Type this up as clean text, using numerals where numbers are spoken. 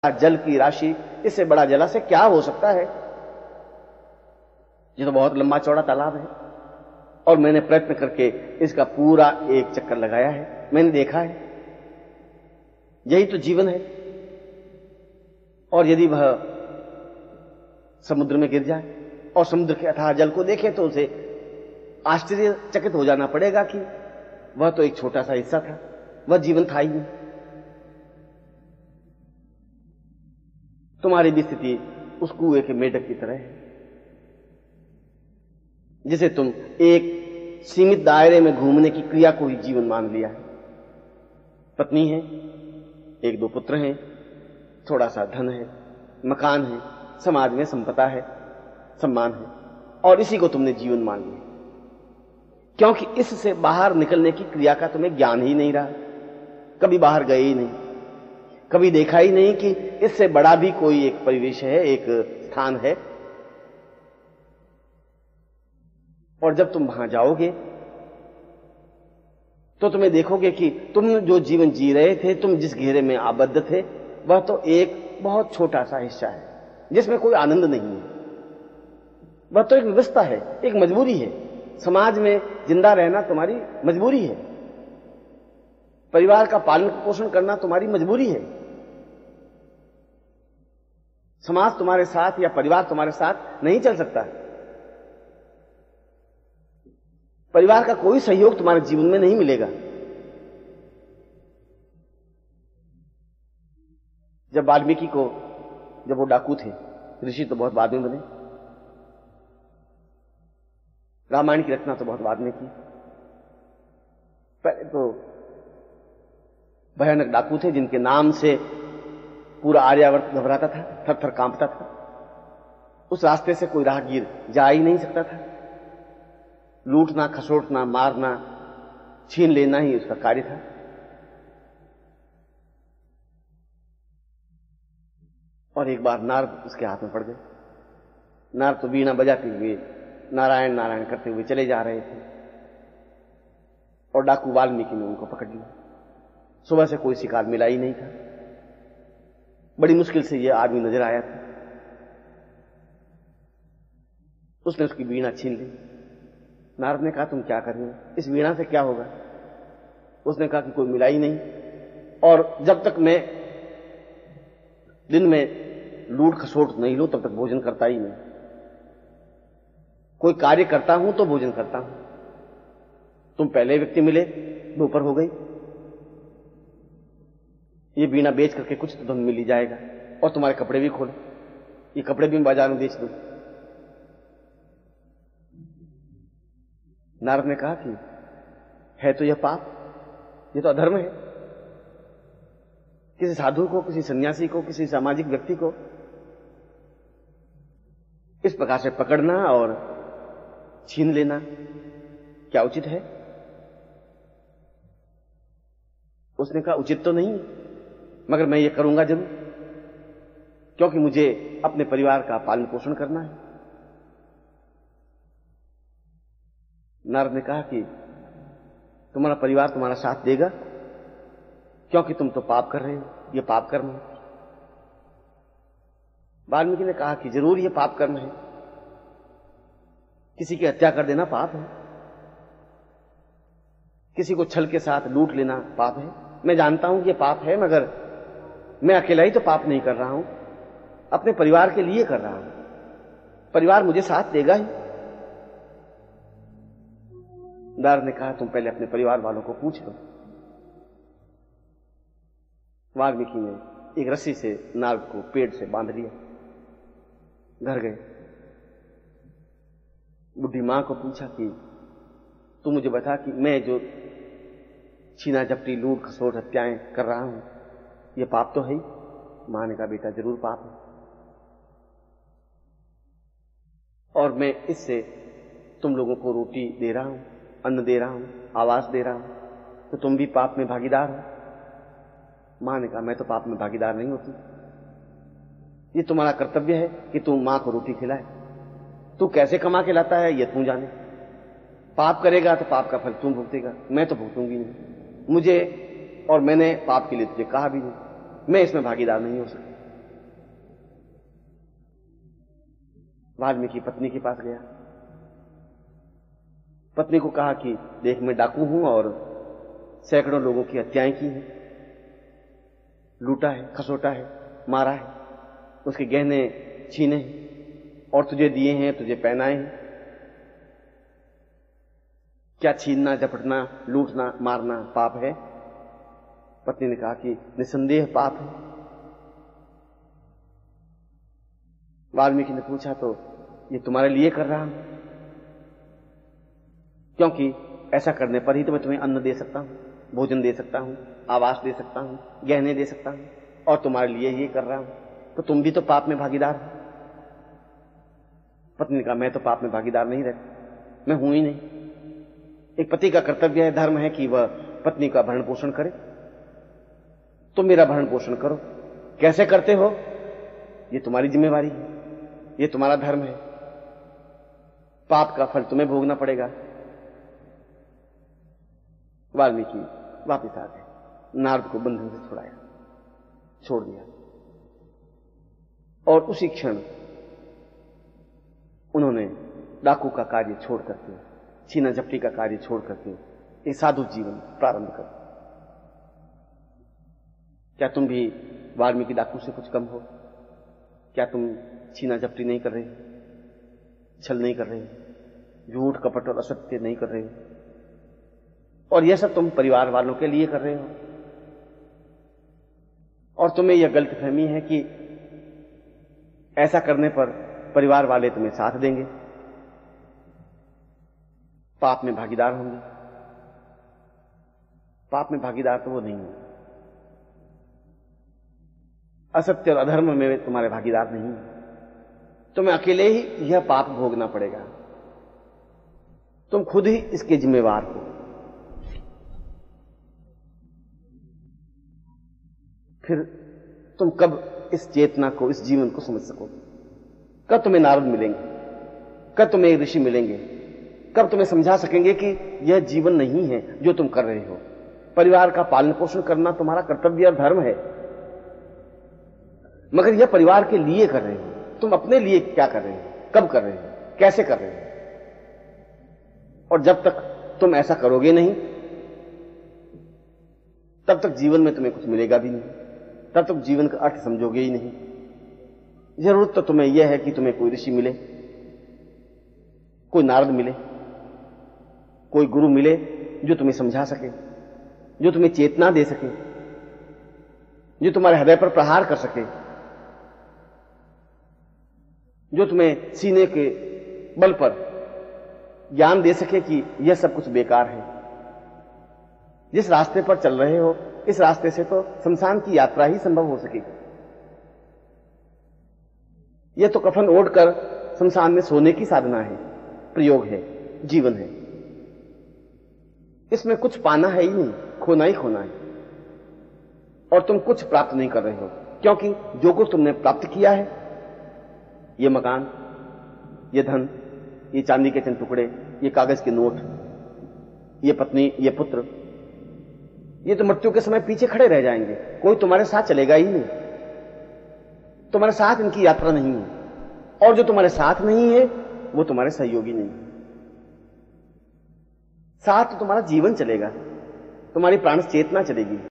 जल की राशि, इससे बड़ा जलाशय क्या हो सकता है? ये तो बहुत लंबा चौड़ा तालाब है और मैंने प्रयत्न करके इसका पूरा एक चक्कर लगाया है, मैंने देखा है। यही तो जीवन है। और यदि वह समुद्र में गिर जाए और समुद्र के अथाह जल को देखे तो उसे आश्चर्यचकित हो जाना पड़ेगा कि वह तो एक छोटा सा हिस्सा था, वह जीवन था ही नहीं। तुम्हारी भी स्थिति उस कुएं के मेढक की तरह है, जिसे तुम एक सीमित दायरे में घूमने की क्रिया को ही जीवन मान लिया है। पत्नी है, एक दो पुत्र हैं, थोड़ा सा धन है, मकान है, समाज में संपदा है, सम्मान है, और इसी को तुमने जीवन मान लिया, क्योंकि इससे बाहर निकलने की क्रिया का तुम्हें ज्ञान ही नहीं रहा। कभी बाहर गए ही नहीं, कभी देखा ही नहीं कि इससे बड़ा भी कोई एक परिवेश है, एक स्थान है। और जब तुम वहां जाओगे तो तुम्हें देखोगे कि तुम जो जीवन जी रहे थे, तुम जिस घेरे में आबद्ध थे, वह तो एक बहुत छोटा सा हिस्सा है जिसमें कोई आनंद नहीं है। वह तो एक व्यवस्था है, एक मजबूरी है। समाज में जिंदा रहना तुम्हारी मजबूरी है, परिवार का पालन पोषण करना तुम्हारी मजबूरी है। समाज तुम्हारे साथ या परिवार तुम्हारे साथ नहीं चल सकता। परिवार का कोई सहयोग तुम्हारे जीवन में नहीं मिलेगा। जब वाल्मीकि को, जब वो डाकू थे, ऋषि तो बहुत बाद में बने, रामायण की रचना तो बहुत बाद में की, पहले तो भयानक डाकू थे जिनके नाम से पूरा आर्यावर्त घबराता था, थर थर कांपता था। उस रास्ते से कोई राहगीर जा ही नहीं सकता था। लूटना, खसोटना, मारना, छीन लेना ही उसका कार्य था। और एक बार नारद उसके हाथ में पड़ गए। नारद तो वीणा बजाते हुए नारायण नारायण करते हुए चले जा रहे थे और डाकू वाल्मीकि ने उनको पकड़ लिया। सुबह से कोई शिकार मिला ही नहीं था। बड़ी मुश्किल से यह आदमी नजर आया था। उसने उसकी वीणा छीन ली। नारद ने कहा, तुम क्या कर रहे हो? इस वीणा से क्या होगा? उसने कहा कि कोई मिला ही नहीं, और जब तक मैं दिन में लूट खसोट नहीं लूं तब तक भोजन करता ही नहीं। कोई कार्य करता हूं तो भोजन करता हूं। तुम पहले व्यक्ति मिले, दोपहर हो गई। ये वीणा बेच करके कुछ तो धन मिल ही जाएगा, और तुम्हारे कपड़े भी खोलो, ये कपड़े भी मैं बाजार में बेच दूं। नारद ने कहा कि है तो यह पाप, यह तो अधर्म है। किसी साधु को, किसी सन्यासी को, किसी सामाजिक व्यक्ति को इस प्रकार से पकड़ना और छीन लेना क्या उचित है? उसने कहा, उचित तो नहीं, मगर मैं ये करूंगा जरूर, क्योंकि मुझे अपने परिवार का पालन पोषण करना है। नारद ने कहा कि तुम्हारा परिवार तुम्हारा साथ देगा, क्योंकि तुम तो पाप कर रहे हो, यह पाप कर्म है। वाल्मीकि ने कहा कि जरूर यह पाप कर्म है। किसी की हत्या कर देना पाप है, किसी को छल के साथ लूट लेना पाप है। मैं जानता हूं कि यह पाप है, मगर मैं अकेला ही तो पाप नहीं कर रहा हूं, अपने परिवार के लिए कर रहा हूं। परिवार मुझे साथ देगा ही। नारद ने कहा, तुम पहले अपने परिवार वालों को पूछ लो। वाल्मीकि ने एक रस्सी से नारद को पेड़ से बांध लिया। घर गए, बुढ़ी मां को पूछा कि तू मुझे बता कि मैं जो छीना झपटी, लूट खसोट, हत्याएं कर रहा हूं, यह पाप तो है ही? मां ने कहा, बेटा जरूर पाप है, और मैं इससे तुम लोगों को रोटी दे रहा हूं, अन्न दे रहा हूं, आवास दे रहा हूं, तो तुम भी पाप में भागीदार हो। मां ने कहा, मैं तो पाप में भागीदार नहीं होती। ये तुम्हारा कर्तव्य है कि तुम मां को रोटी खिलाए। तू कैसे कमा के लाता है ये तू जाने। पाप करेगा तो पाप का फल तुम भुगतेगा, मैं तो भुगतूंगी नहीं। मुझे, और मैंने पाप के लिए तुझे कहा भी नहीं, मैं इसमें भागीदार नहीं हो सकता। वाल्मीकि पत्नी के पास गया। पत्नी को कहा कि देख, मैं डाकू हूं और सैकड़ों लोगों की हत्याएं की हैं, लूटा है, खसोटा है, मारा है, उसके गहने छीने हैं और तुझे दिए हैं, तुझे पहनाए हैं। क्या छीनना, झपटना, लूटना, मारना पाप है? पत्नी ने कहा कि निसंदेह पाप है। वाल्मीकि ने पूछा, तो ये तुम्हारे लिए कर रहा हूं, क्योंकि ऐसा करने पर ही तो मैं तुम्हें अन्न दे सकता हूं, भोजन दे सकता हूं, आवास दे सकता हूं, गहने दे सकता हूं, और तुम्हारे लिए ये कर रहा हूं, तो तुम भी तो पाप में भागीदार हो। पत्नी ने कहा, मैं तो पाप में भागीदार नहीं रहती, मैं हूं ही नहीं। एक पति का कर्तव्य है, धर्म है कि वह पत्नी का भरण पोषण करे। तुम मेरा भरण पोषण करो। कैसे करते हो, ये तुम्हारी जिम्मेवारी है, ये तुम्हारा धर्म है। पाप का फल तुम्हें भोगना पड़ेगा। वाल्मीकि वापिस आ गए, नारद को बंधन से छुड़ाया, छोड़ दिया, और उसी क्षण उन्होंने डाकू का कार्य छोड़ करके, छीना झपटी का कार्य छोड़ करके एक साधु जीवन प्रारंभ कर। क्या तुम भी वाल्मीकि डाकू से कुछ कम हो? क्या तुम छीना झपटी नहीं कर रहे, छल नहीं कर रहे, झूठ कपट और असत्य नहीं कर रहे हो? और यह सब तुम परिवार वालों के लिए कर रहे हो, और तुम्हें यह गलतफहमी है कि ऐसा करने पर परिवार वाले तुम्हें साथ देंगे, पाप में भागीदार होंगे। पाप में भागीदार तो वो नहीं है, असत्य और अधर्म में तुम्हारे भागीदार नहीं है। तुम्हें अकेले ही यह पाप भोगना पड़ेगा, तुम खुद ही इसके जिम्मेवार हो। फिर तुम कब इस चेतना को, इस जीवन को समझ सकोगे? कब तुम्हें नारद मिलेंगे? कब तुम्हें ऋषि मिलेंगे? कब तुम्हें समझा सकेंगे कि यह जीवन नहीं है जो तुम कर रहे हो? परिवार का पालन पोषण करना तुम्हारा कर्तव्य और धर्म है, मगर यह परिवार के लिए कर रहे हो। तुम अपने लिए क्या कर रहे हो, कब कर रहे हो, कैसे कर रहे हो? और जब तक तुम ऐसा करोगे नहीं, तब तक जीवन में तुम्हें कुछ मिलेगा भी नहीं, तब तक जीवन का अर्थ समझोगे ही नहीं। जरूरत तो तुम्हें यह है कि तुम्हें कोई ऋषि मिले, कोई नारद मिले, कोई गुरु मिले जो तुम्हें समझा सके, जो तुम्हें चेतना दे सके, जो तुम्हारे हृदय पर प्रहार कर सके, जो तुम्हें सीने के बल पर ज्ञान दे सके कि यह सब कुछ बेकार है। जिस रास्ते पर चल रहे हो, इस रास्ते से तो शमशान की यात्रा ही संभव हो सकेगी। यह तो कफन ओढ़कर शमशान में सोने की साधना है, प्रयोग है, जीवन है। इसमें कुछ पाना है ही नहीं, खोना ही खोना है। और तुम कुछ प्राप्त नहीं कर रहे हो, क्योंकि जो कुछ तुमने प्राप्त किया है, ये मकान, ये धन, ये चांदी के चंद टुकड़े, ये कागज के नोट, ये पत्नी, ये पुत्र, ये तो मृत्यु के समय पीछे खड़े रह जाएंगे। कोई तुम्हारे साथ चलेगा ही नहीं, तुम्हारे साथ इनकी यात्रा नहीं है। और जो तुम्हारे साथ नहीं है वो तुम्हारे सहयोगी नहीं है। साथ तो तुम्हारा जीवन चलेगा, तुम्हारी प्राण चेतना चलेगी।